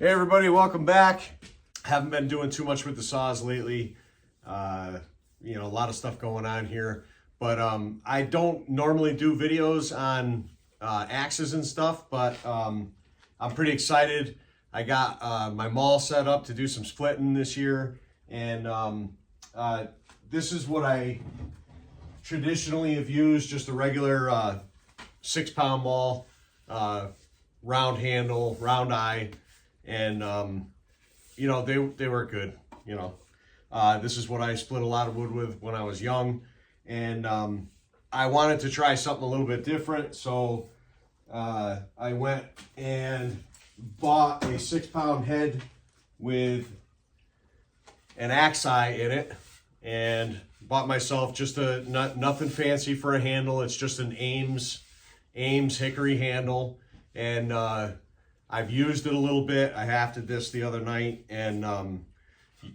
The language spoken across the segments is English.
Hey everybody, welcome back. Haven't been doing too much with the saws lately. You know, a lot of stuff going on here, but I don't normally do videos on axes and stuff, but I'm pretty excited. I got my Maul set up to do some splitting this year, and this is what I traditionally have used, just a regular 6-pound Maul, round handle, round eye. And you know, they were good. You know, this is what I split a lot of wood with when I was young, and I wanted to try something a little bit different, so I went and bought a 6-pound head with an axe eye in it, and bought myself just nothing fancy for a handle. It's just an Ames hickory handle, and I've used it a little bit. I hafted this the other night and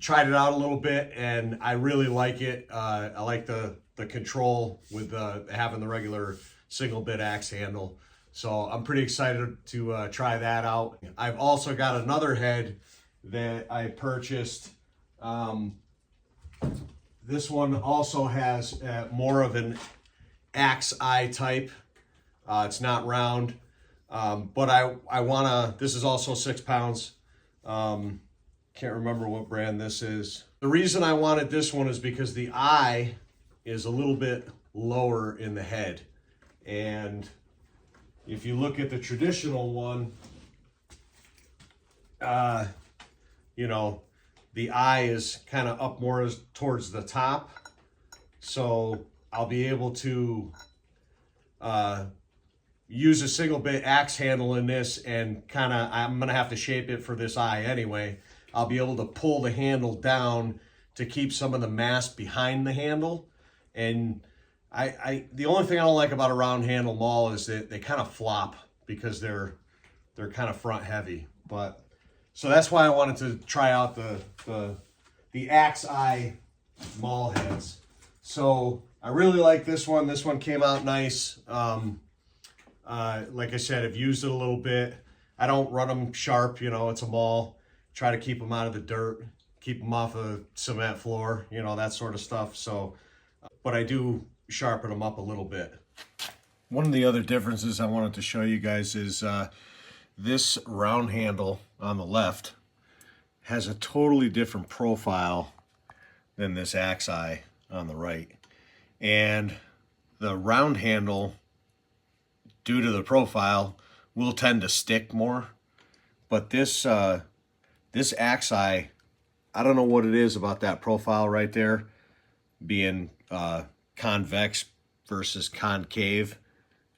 tried it out a little bit, and I really like it. I like the control with having the regular single bit axe handle. So I'm pretty excited to try that out. I've also got another head that I purchased. This one also has more of an axe eye type. It's not round. But I wanna, this is also 6 pounds. Can't remember what brand this is. The reason I wanted this one is because the eye is a little bit lower in the head. And if you look at the traditional one, you know, the eye is kind of up more towards the top. So I'll be able to, use a single bit axe handle in this, and kind of, I'm gonna have to shape it for this eye anyway. I'll be able to pull the handle down to keep some of the mass behind the handle. And the only thing I don't like about a round handle Maul is that they kind of flop because they're kind of front heavy. But so that's why I wanted to try out the axe eye Maul heads. So I really like this one. This one came out nice. Like I said, I've used it a little bit. I don't run them sharp, you know, it's a Maul. Try to keep them out of the dirt, keep them off a cement floor, you know, that sort of stuff. So, but I do sharpen them up a little bit. One of the other differences I wanted to show you guys is this round handle on the left has a totally different profile than this axe eye on the right. And the round handle, due to the profile, will tend to stick more. But this this axe eye, I don't know what it is about that profile right there, being convex versus concave.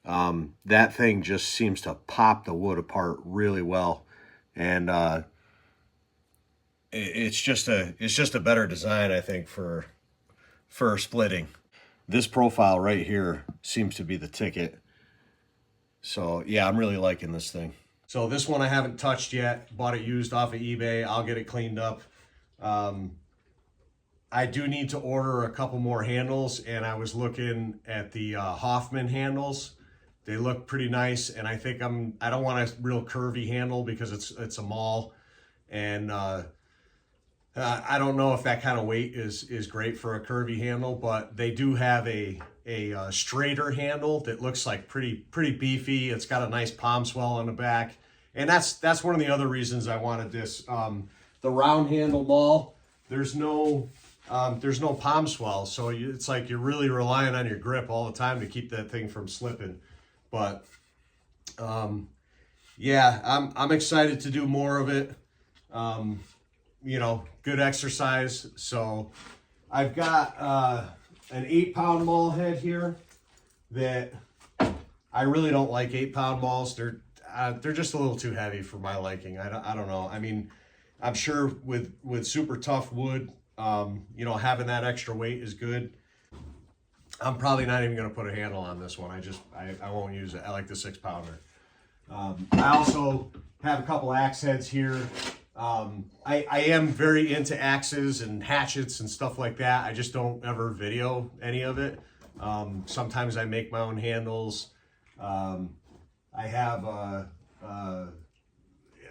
That thing just seems to pop the wood apart really well, and it's just a better design, I think, for splitting. This profile right here seems to be the ticket. So yeah, I'm really liking this thing. So this one I haven't touched yet. Bought it used off of eBay. I'll get it cleaned up. I do need to order a couple more handles, and I was looking at the Hoffman handles. They look pretty nice, and I think I don't want a real curvy handle because it's a Maul, and I don't know if that kind of weight is great for a curvy handle, but they do have a straighter handle that looks like pretty beefy. It's got a nice palm swell on the back, and that's one of the other reasons I wanted this. The round handle Maul, there's no palm swell, so it's like you're really relying on your grip all the time to keep that thing from slipping. But yeah, I'm excited to do more of it. You know, good exercise. So I've got an 8-pound Maul head here that I really don't like. 8-pound Mauls, they're just a little too heavy for my liking. I don't know. I mean, I'm sure with super tough wood, you know, having that extra weight is good. I'm probably not even going to put a handle on this one. I won't use it. I like the 6-pounder. I also have a couple axe heads here. I am very into axes and hatchets and stuff like that. I just don't ever video any of it. Sometimes I make my own handles. I have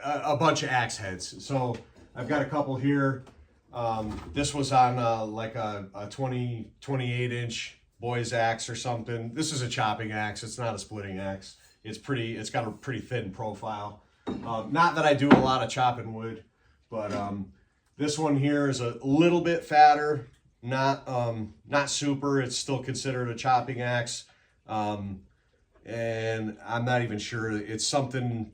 a bunch of axe heads. So I've got a couple here. This was on like a 28 inch boy's axe or something. This is a chopping axe. It's not a splitting axe. It's got a pretty thin profile. Not that I do a lot of chopping wood, but this one here is a little bit fatter. Not super. It's still considered a chopping axe. And I'm not even sure. It's something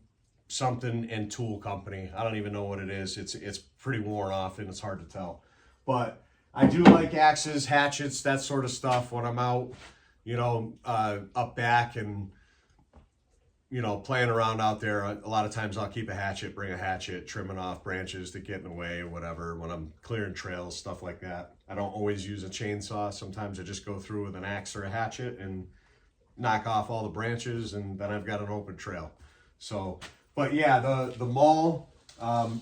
and tool company. I don't even know what it is. It's pretty worn off and it's hard to tell. But I do like axes, hatchets, that sort of stuff when I'm out, you know, up back and, you know, playing around out there. A lot of times I'll keep a hatchet, bring a hatchet, trimming off branches that get in the way or whatever when I'm clearing trails, stuff like that. I don't always use a chainsaw. Sometimes I just go through with an axe or a hatchet and knock off all the branches, and then I've got an open trail. So, but yeah, the Maul, I'm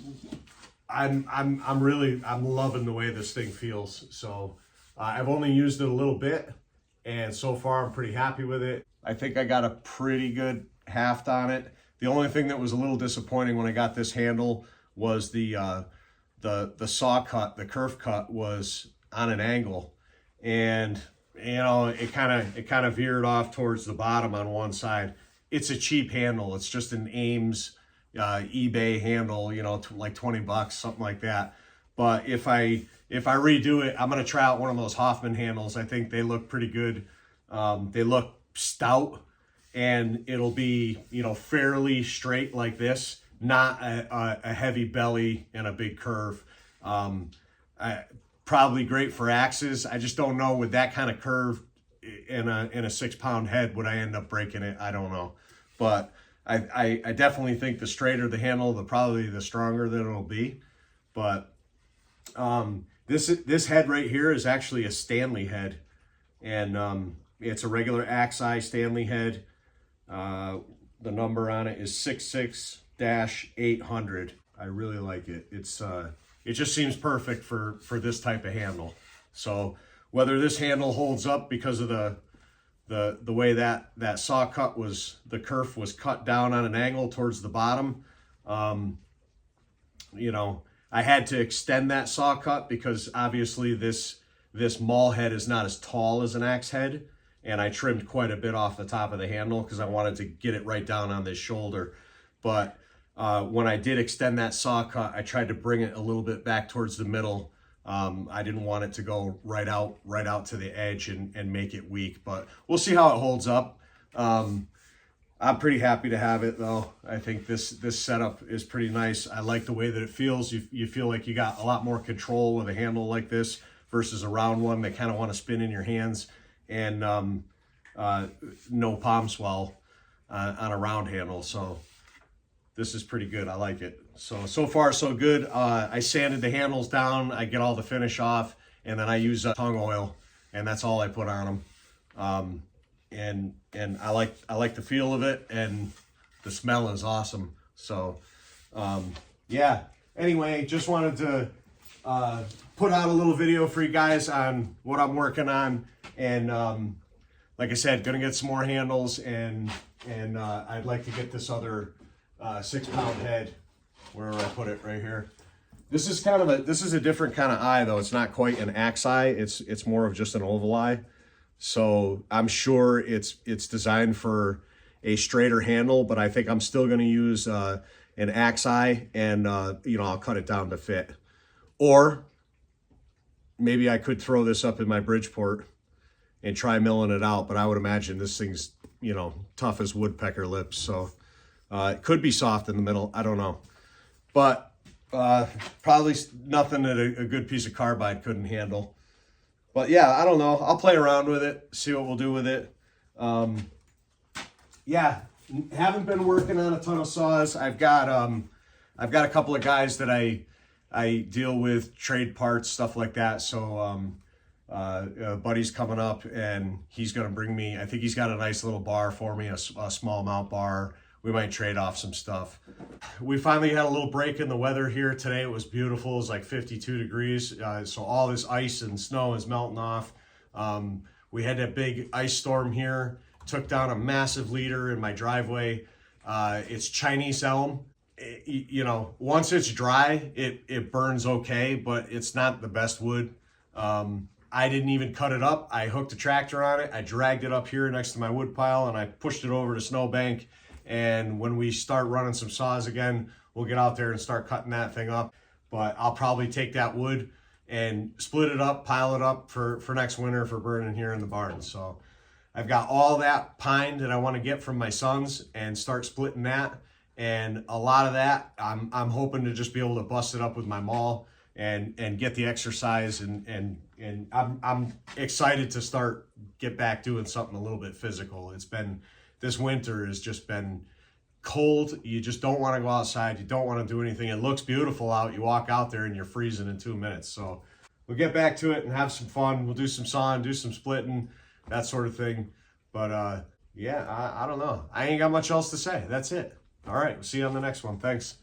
loving the way this thing feels. So I've only used it a little bit, and so far I'm pretty happy with it. I think I got a pretty good haft on it. The only thing that was a little disappointing when I got this handle was the saw cut, the kerf cut was on an angle, and you know, it kind of veered off towards the bottom on one side. It's a cheap handle. It's just an Ames eBay handle, you know, like 20 bucks, something like that. But if I redo it, I'm going to try out one of those Hoffman handles. I think they look pretty good. They look stout, and it'll be, you know, fairly straight like this, not a heavy belly and a big curve. Probably great for axes. I just don't know with that kind of curve in a 6 pound head, would I end up breaking it? I don't know. But I definitely think the straighter the handle, probably the stronger that it'll be. But this head right here is actually a Stanley head, and it's a regular axe eye Stanley head. The number on it is 66-800. I really like it. It just seems perfect for this type of handle. So whether this handle holds up because of the way that saw cut was, the kerf was cut down on an angle towards the bottom, you know, I had to extend that saw cut because obviously this Maul head is not as tall as an axe head, and I trimmed quite a bit off the top of the handle because I wanted to get it right down on this shoulder. But when I did extend that saw cut, I tried to bring it a little bit back towards the middle. I didn't want it to go right out to the edge and make it weak, but we'll see how it holds up. I'm pretty happy to have it though. I think this setup is pretty nice. I like the way that it feels. You feel like you got a lot more control with a handle like this versus a round one that kind of want to spin in your hands, and no palm swell on a round handle. So this is pretty good. I like it. So far so good. I sanded the handles down. I get all the finish off, and then I use tongue oil, and that's all I put on them. And I like the feel of it, and the smell is awesome. So yeah. Anyway, just wanted to put out a little video for you guys on what I'm working on, and like I said, gonna get some more handles, and I'd like to get this other 6 pound head. Where do I put it? Right here. This is a different kind of eye though. It's not quite an axe eye. It's more of just an oval eye. So I'm sure it's designed for a straighter handle, but I think I'm still going to use an axe eye, and you know, I'll cut it down to fit. Or maybe I could throw this up in my Bridgeport and try milling it out, but I would imagine this thing's, you know, tough as woodpecker lips. So it could be soft in the middle. I don't know. But probably nothing that a good piece of carbide couldn't handle. But yeah, I don't know. I'll play around with it, see what we'll do with it. Yeah, haven't been working on a ton of saws. I've got a couple of guys that I deal with, trade parts, stuff like that. So a buddy's coming up, and he's going to bring me, I think he's got a nice little bar for me, a small mount bar. We might trade off some stuff. We finally had a little break in the weather here today. It was beautiful. It was like 52 degrees. So all this ice and snow is melting off. We had that big ice storm here. Took down a massive leader in my driveway. It's Chinese elm. you know, once it's dry, it burns okay, but it's not the best wood. I didn't even cut it up. I hooked a tractor on it. I dragged it up here next to my wood pile and I pushed it over to snowbank. And when we start running some saws again, we'll get out there and start cutting that thing up. But I'll probably take that wood and split it up, pile it up for next winter for burning here in the barn. So I've got all that pine that I want to get from my sons and start splitting that. And a lot of that, I'm hoping to just be able to bust it up with my Maul and get the exercise, and I'm excited to get back doing something a little bit physical. It's been, this winter has just been cold. You just don't want to go outside. You don't want to do anything. It looks beautiful out. You walk out there and you're freezing in 2 minutes. So we'll get back to it and have some fun. We'll do some sawing, do some splitting, that sort of thing. But yeah, I don't know. I ain't got much else to say. That's it. All right, we'll see you on the next one. Thanks.